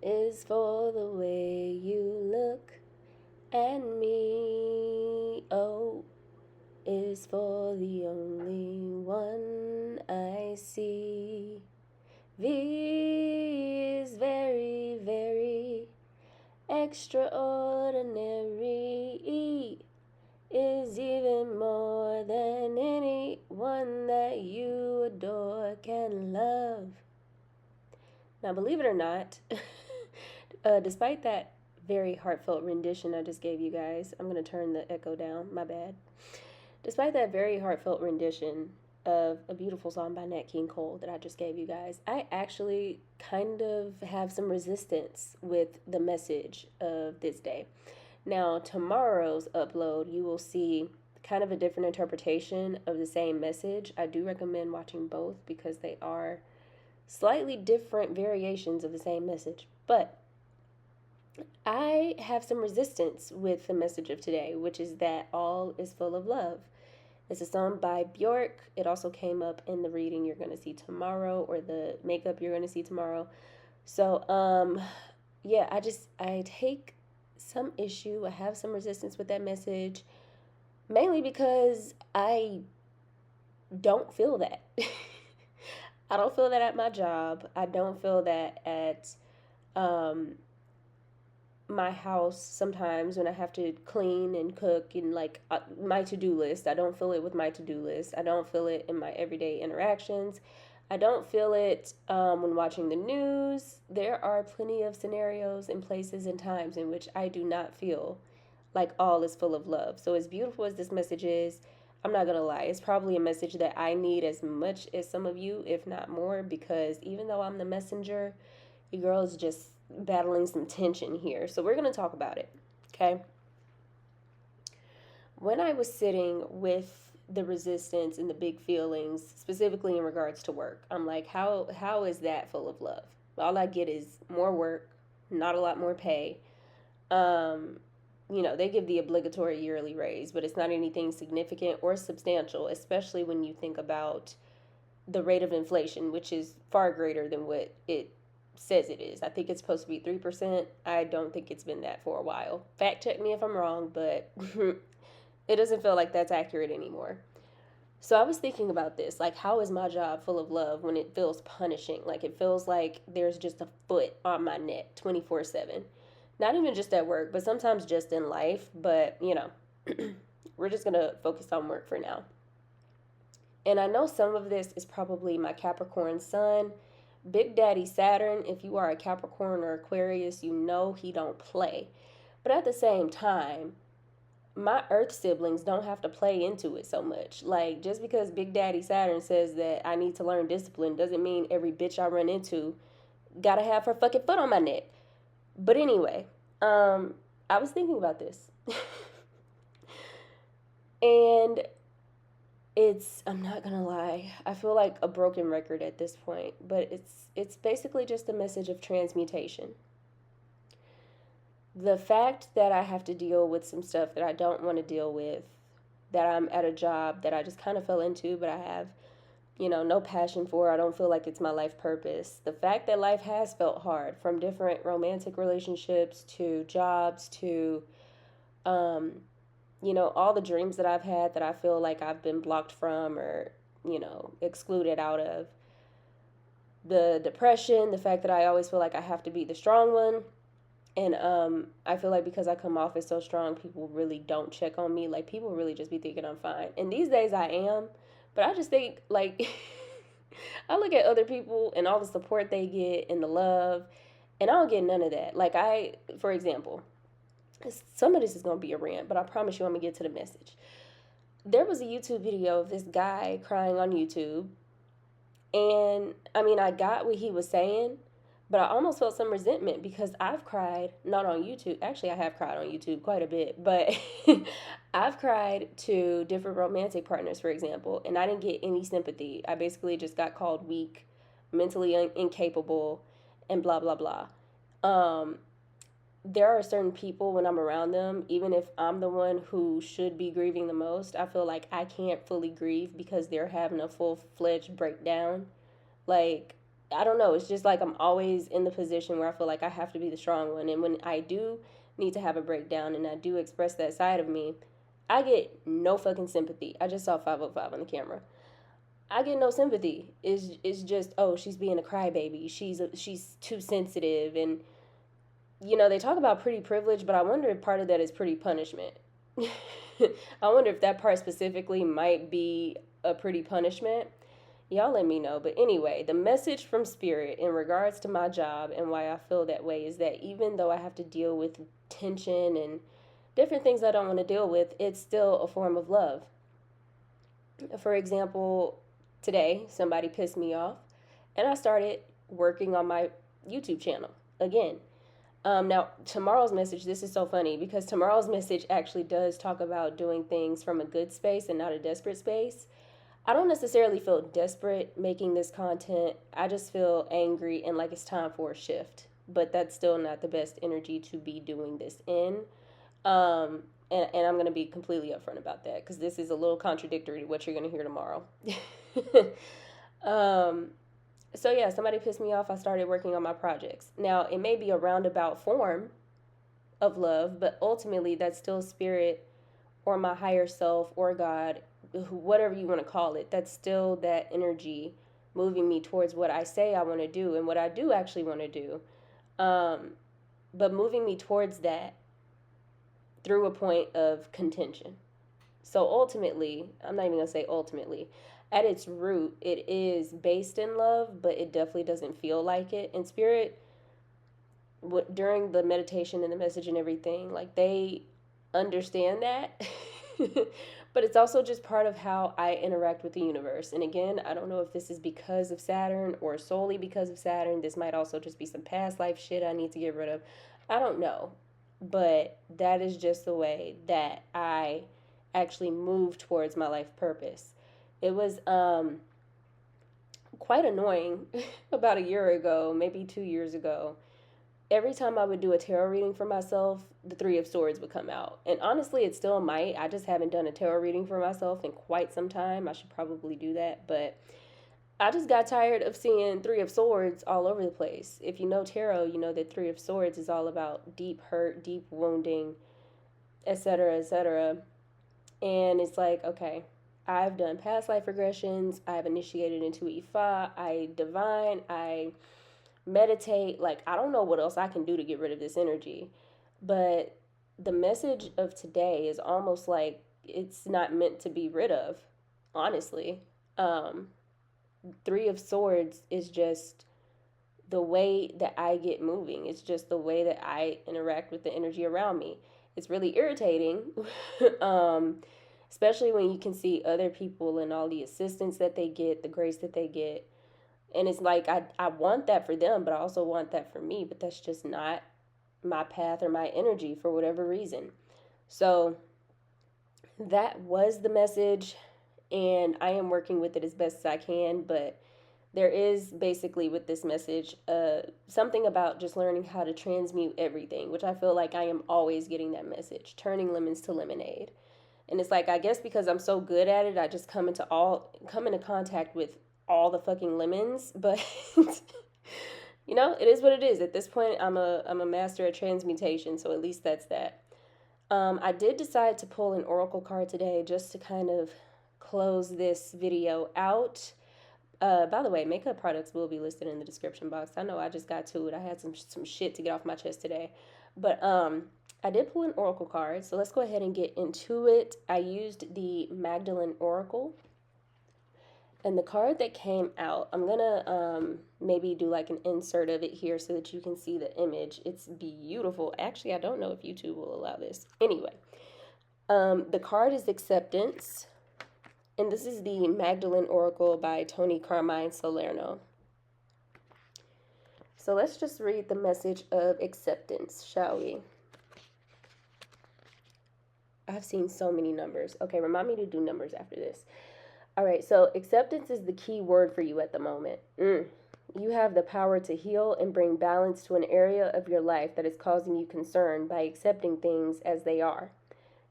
is for the way you look at me. O is for the only one I see. V is very, very extraordinary. E is even more than anyone that you adore can love. Now, believe it or not, despite that very heartfelt rendition I just gave you guys, I'm going to turn the echo down, my bad. Despite that very heartfelt rendition of a beautiful song by Nat King Cole that I just gave you guys, I actually kind of have some resistance with the message of this day. Now, tomorrow's upload, you will see kind of a different interpretation of the same message. I do recommend watching both because they are slightly different variations of the same message. But I have some resistance with the message of today, which is that all is full of love. It's a song by Bjork. It also came up in the reading you're going to see tomorrow, or the makeup you're going to see tomorrow. So, yeah, I take some issue. I have some resistance with that message, mainly because I don't feel that. I don't feel that at my job. I don't feel that at my house sometimes when I have to clean and cook and like my to-do list. I don't feel it with my to-do list. I don't feel it in my everyday interactions. I don't feel it when watching the news. There are plenty of scenarios and places and times in which I do not feel like all is full of love. So as beautiful as this message is, I'm not gonna lie, it's probably a message that I need as much as some of you, if not more, because even though I'm the messenger, your girl is just battling some tension here. So we're gonna talk about it, okay? When I was sitting with the resistance and the big feelings, specifically in regards to work, I'm like, how is that full of love? All I get is more work, not a lot more pay. Um, they give the obligatory yearly raise, but it's not anything significant or substantial, especially when you think about the rate of inflation, which is far greater than what it says it is. I think it's supposed to be 3%. I don't think it's been that for a while. Fact check me if I'm wrong, but it doesn't feel like that's accurate anymore. So I was thinking about this, like, how is my job full of love when it feels punishing? Like, it feels like there's just a foot on my neck 24/7. Not even just at work, but sometimes just in life. But, we're just going to focus on work for now. And I know some of this is probably my Capricorn sun. Big Daddy Saturn, if you are a Capricorn or Aquarius, you know he don't play. But at the same time, my Earth siblings don't have to play into it so much. Like, just because Big Daddy Saturn says that I need to learn discipline doesn't mean every bitch I run into gotta have her fucking foot on my neck. But anyway, I was thinking about this. And I'm not gonna lie, I feel like a broken record at this point, but it's basically just a message of transmutation. The fact that I have to deal with some stuff that I don't want to deal with, that I'm at a job that I just kind of fell into, but I have, no passion for. I don't feel like it's my life purpose. The fact that life has felt hard, from different romantic relationships to jobs to all the dreams that I've had that I feel like I've been blocked from or, excluded out of. The depression, the fact that I always feel like I have to be the strong one. And I feel like because I come off as so strong, people really don't check on me. Like, people really just be thinking I'm fine. And these days I am. But I just think, like, I look at other people and all the support they get and the love, and I don't get none of that. Like, for example, some of this is going to be a rant, but I promise you I'm going to get to the message. There was a YouTube video of this guy crying on YouTube. And, I got what he was saying, but I almost felt some resentment because I've cried, not on YouTube. Actually, I have cried on YouTube quite a bit, but I've cried to different romantic partners, for example, and I didn't get any sympathy. I basically just got called weak, mentally incapable, and blah, blah, blah. There are certain people when I'm around them, even if I'm the one who should be grieving the most, I feel like I can't fully grieve because they're having a full-fledged breakdown. Like, I don't know. It's just like I'm always in the position where I feel like I have to be the strong one. And when I do need to have a breakdown and I do express that side of me, I get no fucking sympathy. I just saw 505 on the camera. I get no sympathy. It's just, oh, she's being a crybaby. She's too sensitive. And they talk about pretty privilege, but I wonder if part of that is pretty punishment. I wonder if that part specifically might be a pretty punishment. Y'all let me know. But anyway, the message from Spirit in regards to my job and why I feel that way is that even though I have to deal with tension and different things I don't want to deal with, it's still a form of love. For example, today somebody pissed me off and I started working on my YouTube channel again. Now, tomorrow's message, this is so funny because tomorrow's message actually does talk about doing things from a good space and not a desperate space. I don't necessarily feel desperate making this content. I just feel angry and like it's time for a shift. But that's still not the best energy to be doing this in. And I'm going to be completely upfront about that because this is a little contradictory to what you're going to hear tomorrow. So yeah, somebody pissed me off. I started working on my projects. Now, it may be a roundabout form of love, but ultimately that's still Spirit or my higher self or God, whatever you want to call it. That's still that energy moving me towards what I say I want to do and what I do actually want to do. But moving me towards that through a point of contention. So ultimately, I'm not even going to say ultimately, at its root, it is based in love, but it definitely doesn't feel like it. And Spirit, during the meditation and the message and everything, like they understand that. But it's also just part of how I interact with the universe. And again, I don't know if this is because of Saturn or solely because of Saturn. This might also just be some past life shit I need to get rid of. I don't know. But that is just the way that I actually move towards my life purpose. It was quite annoying about a year ago, maybe 2 years ago. Every time I would do a tarot reading for myself, the Three of Swords would come out. And honestly, it still might. I just haven't done a tarot reading for myself in quite some time. I should probably do that. But I just got tired of seeing Three of Swords all over the place. If you know tarot, you know that Three of Swords is all about deep hurt, deep wounding, etc., etc. And it's like, okay, I've done past life regressions. I've initiated into Ifa. I divine. I meditate. Like, I don't know what else I can do to get rid of this energy. But the message of today is almost like it's not meant to be rid of, honestly. Three of Swords is just the way that I get moving. It's just the way that I interact with the energy around me. It's really irritating, especially when you can see other people and all the assistance that they get, the grace that they get. And it's like, I want that for them, but I also want that for me. But that's just not my path or my energy for whatever reason. So that was the message. And I am working with it as best as I can. But there is basically with this message something about just learning how to transmute everything, which I feel like I am always getting that message, turning lemons to lemonade. And it's like, I guess because I'm so good at it, I just come into contact with all the fucking lemons. But it is what it is. At this point, I'm a master at transmutation, so at least that's that. I did decide to pull an oracle card today just to kind of close this video out. By the way, makeup products will be listed in the description box. I know I just got to it. I had some shit to get off my chest today. But I did pull an oracle card, so let's go ahead and get into it. I used the Magdalene Oracle. And the card that came out, I'm going to maybe do like an insert of it here so that you can see the image. It's beautiful. Actually, I don't know if YouTube will allow this. Anyway, the card is Acceptance. And this is the Magdalene Oracle by Tony Carmine Salerno. So let's just read the message of acceptance, shall we? I've seen so many numbers. Okay, remind me to do numbers after this. All right, so acceptance is the key word for you at the moment. You have the power to heal and bring balance to an area of your life that is causing you concern by accepting things as they are.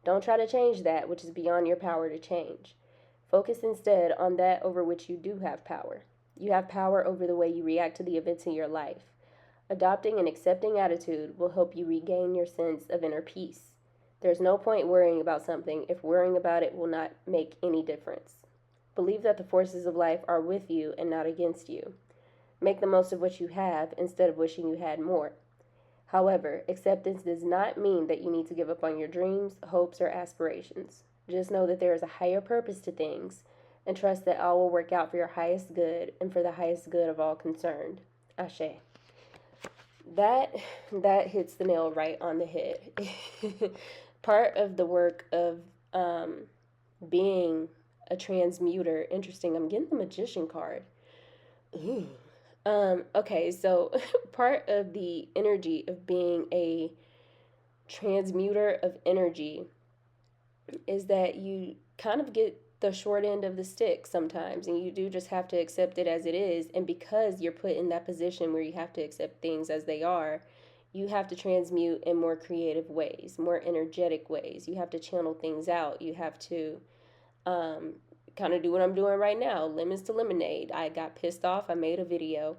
Don't try to change that which is beyond your power to change. Focus instead on that over which you do have power. You have power over the way you react to the events in your life. Adopting an accepting attitude will help you regain your sense of inner peace. There's no point worrying about something if worrying about it will not make any difference. Believe that the forces of life are with you and not against you. Make the most of what you have instead of wishing you had more. However, acceptance does not mean that you need to give up on your dreams, hopes, or aspirations. Just know that there is a higher purpose to things and trust that all will work out for your highest good and for the highest good of all concerned. Ashe. That that hits the nail right on the head. Part of the work of being a transmuter. Interesting. I'm getting the magician card. Ooh. Okay, so part of the energy of being a transmuter of energy is that you kind of get the short end of the stick sometimes, and you do just have to accept it as it is. And because you're put in that position where you have to accept things as they are, you have to transmute in more creative ways, more energetic ways. You have to channel things out. You have to um, kind of do what I'm doing right now, lemons to lemonade. I got pissed off. I made a video.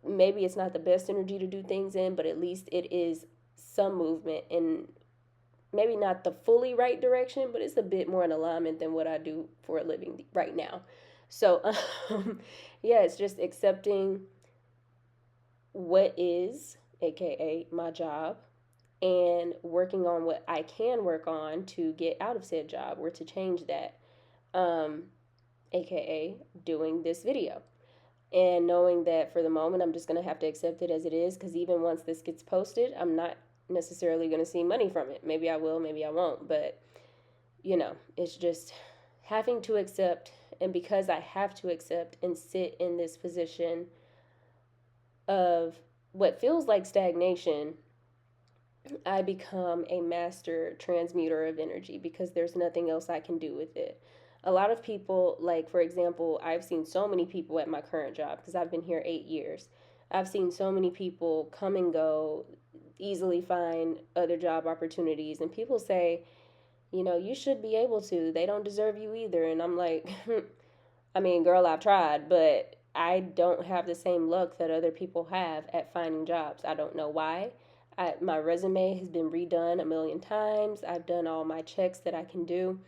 Maybe it's not the best energy to do things in, but at least it is some movement in maybe not the fully right direction, but it's a bit more in alignment than what I do for a living right now. So, yeah, it's just accepting what is, aka my job, and working on what I can work on to get out of said job or to change that, um, aka doing this video. And knowing that for the moment, I'm just going to have to accept it as it is, because even once this gets posted, I'm not necessarily going to see money from it. Maybe I will, maybe I won't, but it's just having to accept. And because I have to accept and sit in this position of what feels like stagnation, I become a master transmuter of energy because there's nothing else I can do with it. A lot of people, like for example, I've seen so many people at my current job because I've been here 8 years. I've seen so many people come and go, easily find other job opportunities, and people say, you should be able to. They don't deserve you either. And I'm like, I mean, girl, I've tried, but I don't have the same luck that other people have at finding jobs. I don't know why. My resume has been redone a million times. I've done all my checks that I can do,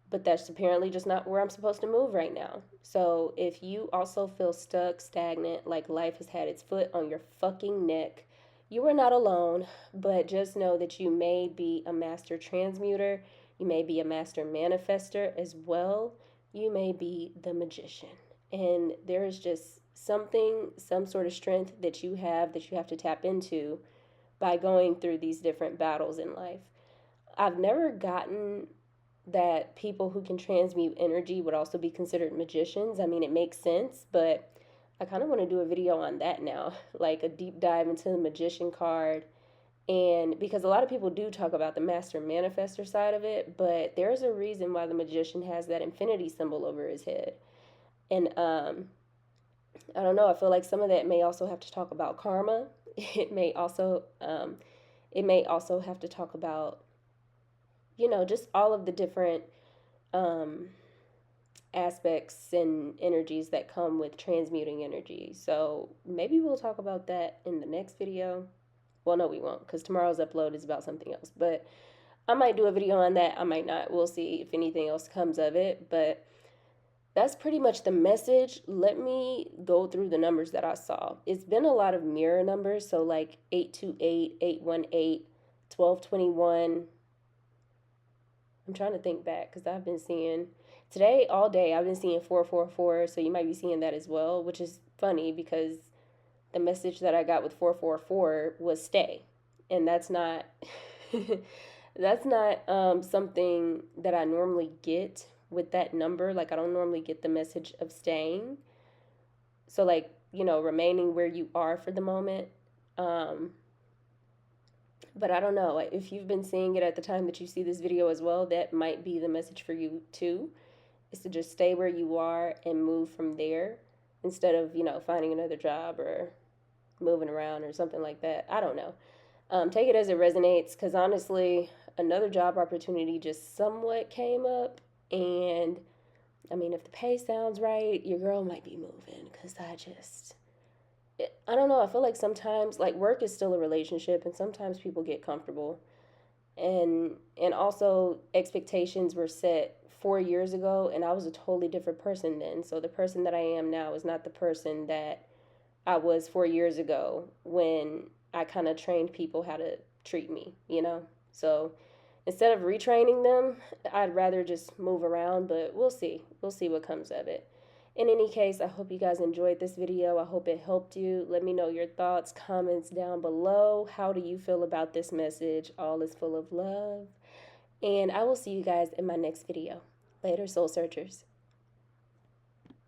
but that's apparently just not where I'm supposed to move right now. So if you also feel stuck, stagnant, like life has had its foot on your fucking neck, you are not alone, but just know that you may be a master transmuter. You may be a master manifester as well. You may be the magician. And there is just something, some sort of strength that you have to tap into by going through these different battles in life. I've never gotten that people who can transmute energy would also be considered magicians. I mean, it makes sense, but I kind of want to do a video on that now, like a deep dive into the magician card. And because a lot of people do talk about the master manifester side of it, but there's a reason why the magician has that infinity symbol over his head. And I don't know, I feel like some of that may also have to talk about karma. It may also have to talk about just all of the different um, aspects and energies that come with transmuting energy. So maybe we'll talk about that in the next video. Well, no, we won't, because tomorrow's upload is about something else. But I might do a video on that. I might not. We'll see if anything else comes of it. But that's pretty much the message. Let me go through the numbers that I saw. It's been a lot of mirror numbers. So like 828, 818, 1221. I'm trying to think back because I've been seeing today all day. I've been seeing 444, so you might be seeing that as well, which is funny because the message that I got with 444 was stay, and that's not something that I normally get with that number. Like I don't normally get the message of staying. So like remaining where you are for the moment. But I don't know, if you've been seeing it at the time that you see this video as well, that might be the message for you too, is to just stay where you are and move from there instead of, finding another job or moving around or something like that. I don't know. Take it as it resonates, because honestly, another job opportunity just somewhat came up, and I mean, if the pay sounds right, your girl might be moving. Because I don't know. I feel like sometimes, like, work is still a relationship, and sometimes people get comfortable. And also, expectations were set 4 years ago, and I was a totally different person then. So the person that I am now is not the person that I was 4 years ago when I kind of trained people how to treat me, you know? So instead of retraining them, I'd rather just move around, but we'll see. We'll see what comes of it. In any case, I hope you guys enjoyed this video. I hope it helped you. Let me know your thoughts, comments down below. How do you feel about this message? All is full of love. And I will see you guys in my next video. Later, Soul Searchers.